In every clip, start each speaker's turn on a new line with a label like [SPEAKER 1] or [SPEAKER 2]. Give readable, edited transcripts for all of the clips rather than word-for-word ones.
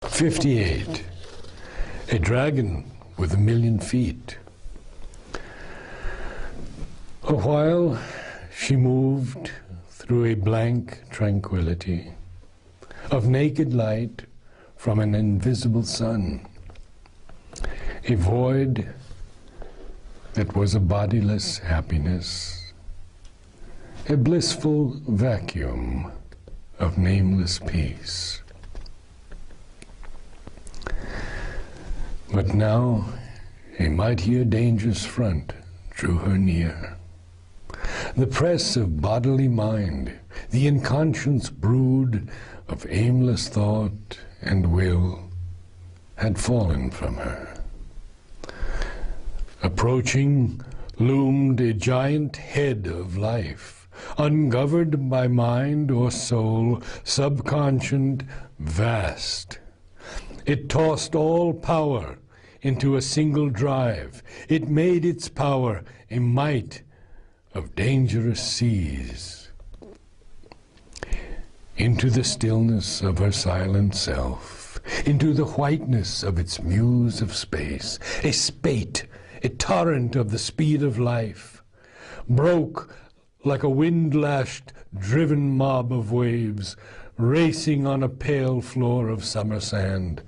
[SPEAKER 1] 58. A dragon with 1,000,000 feet. A while she moved through a blank tranquility of naked light from an invisible sun, a void that was a bodiless happiness, a blissful vacuum of nameless peace. But now a mightier dangerous front drew her near. The press of bodily mind, the unconscious brood of aimless thought and will had fallen from her. Approaching loomed a giant head of life, ungoverned by mind or soul, subconscient, vast. It tossed all power into a single drive. It made its power a might of dangerous seas. Into the stillness of her silent self, into the whiteness of its muse of space, a spate, a torrent of the speed of life, broke like a wind-lashed, driven mob of waves, racing on a pale floor of summer sand.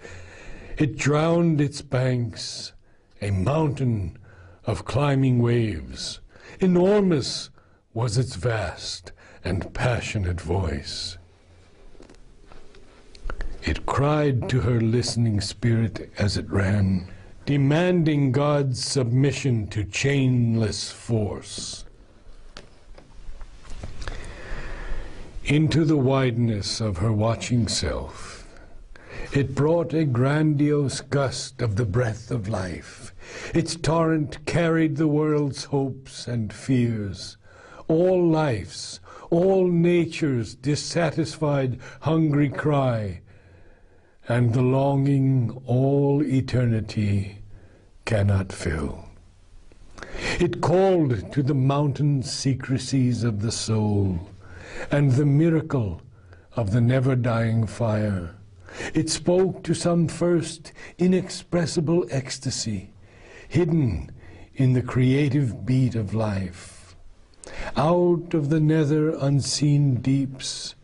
[SPEAKER 1] It drowned its banks, a mountain of climbing waves. Enormous was its vast and passionate voice. It cried to her listening spirit as it ran, demanding God's submission to chainless force. Into the wideness of her watching self, it brought a grandiose gust of the breath of life. Its torrent carried the world's hopes and fears, all life's, all nature's dissatisfied, hungry cry, and the longing all eternity cannot fill. It called to the mountain secrecies of the soul and the miracle of the never-dying fire. It spoke to some first inexpressible ecstasy, hidden in the creative beat of life. Out of the nether unseen deeps,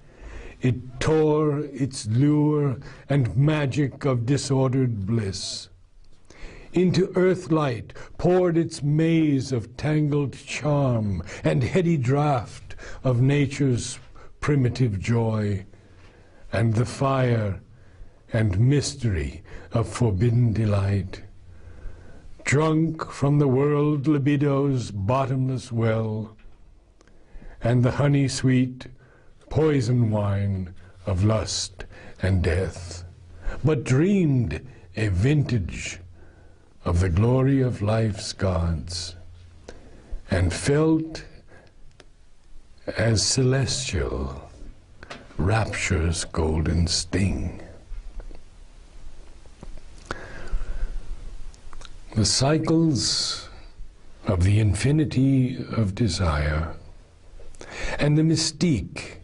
[SPEAKER 1] it tore its lure and magic of disordered bliss. Into earthlight poured its maze of tangled charm and heady draught of nature's primitive joy, and the fire and mystery of forbidden delight. Drunk from the world libido's bottomless well, and the honey-sweet poison wine of lust and death, but dreamed a vintage of the glory of life's gods, and felt as celestial rapture's golden sting. The cycles of the infinity of desire and the mystique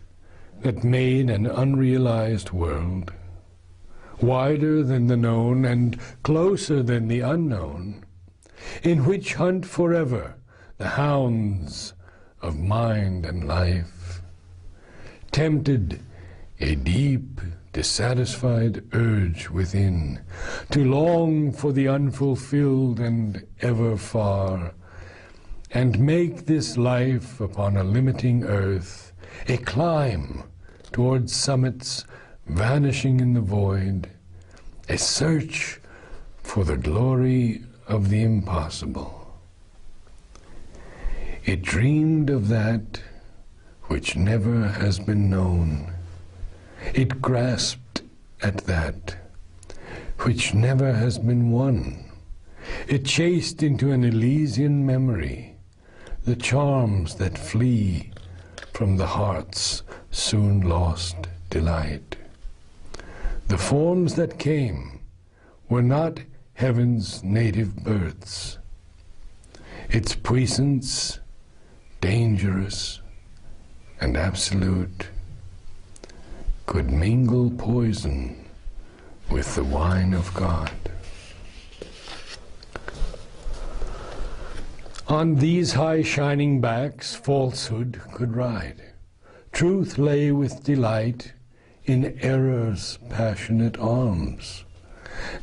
[SPEAKER 1] that made an unrealized world, wider than the known and closer than the unknown, in which hunt forever the hounds of mind and life, tempted a deep, dissatisfied urge within to long for the unfulfilled and ever far, and make this life upon a limiting earth a climb towards summits vanishing in the void, a search for the glory of the impossible. It dreamed of that which never has been known. It grasped at that which never has been won. It chased into an Elysian memory the charms that flee from the heart's soon lost delight. The forms that came were not heaven's native births. Its puissance, dangerous and absolute, could mingle poison with the wine of God. On these high shining backs falsehood could ride. Truth lay with delight in error's passionate arms,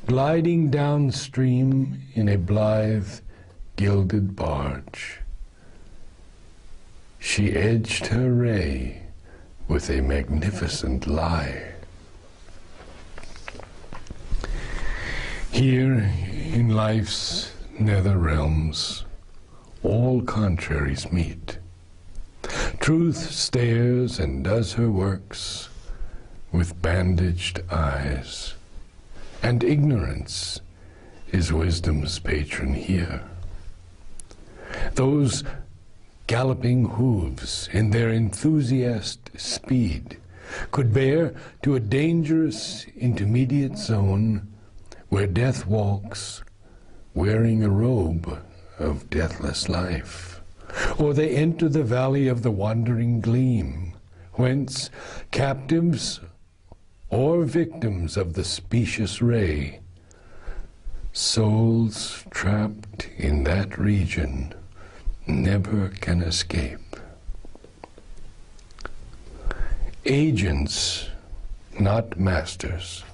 [SPEAKER 1] gliding downstream in a blithe, gilded barge. She edged her ray with a magnificent lie. Here in life's nether realms, all contraries meet. Truth stares and does her works with bandaged eyes, and ignorance is wisdom's patron here. Those galloping hooves in their enthusiast speed could bear to a dangerous intermediate zone where death walks wearing a robe of deathless life. Or they enter the valley of the wandering gleam, whence captives or victims of the specious ray, souls trapped in that region never can escape. Agents, not masters.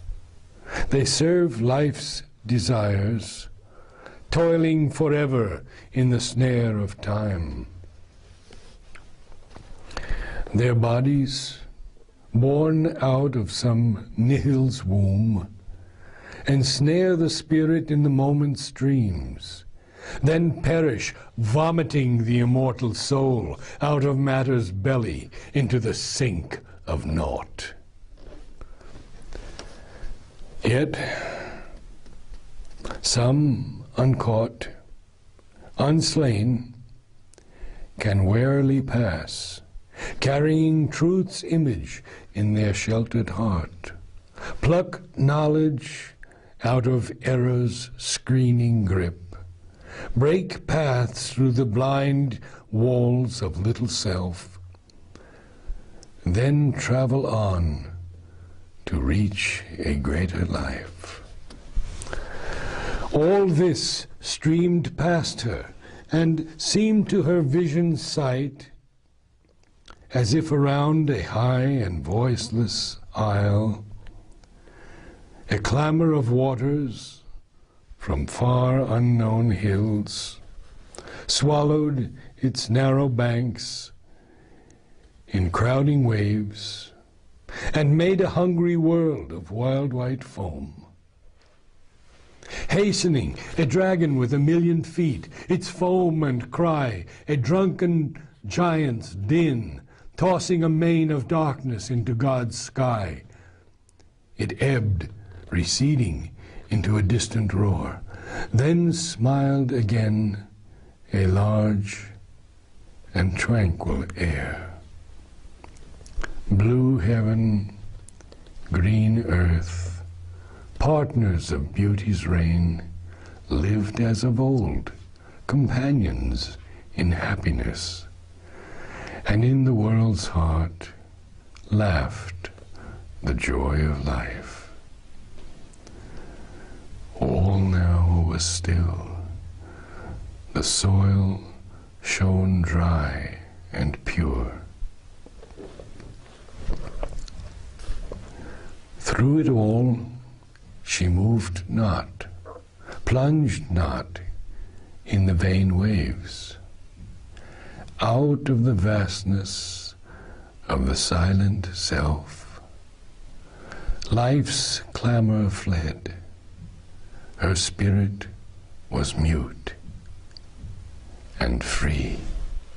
[SPEAKER 1] They serve life's desires, toiling forever in the snare of time. Their bodies, born out of some nihil's womb, ensnare the spirit in the moment's streams, then perish, vomiting the immortal soul out of matter's belly into the sink of naught. Yet, some uncaught, unslain, can warily pass, carrying truth's image in their sheltered heart, pluck knowledge out of error's screening grip, break paths through the blind walls of little self, then travel on to reach a greater life. All this streamed past her and seemed to her vision's sight as if around a high and voiceless isle, a clamor of waters from far unknown hills swallowed its narrow banks in crowding waves and made a hungry world of wild white foam. Hastening, a dragon with 1,000,000 feet, its foam and cry, a drunken giant's din, tossing a mane of darkness into God's sky. It ebbed, receding into a distant roar, then smiled again, a large and tranquil air. Blue heaven, green earth, partners of beauty's reign, lived as of old, companions in happiness, and in the world's heart laughed the joy of life. All now was still. The soil shone dry and pure. Through it all, she moved not, plunged not in the vain waves. Out of the vastness of the silent self, life's clamor fled. Her spirit was mute and free.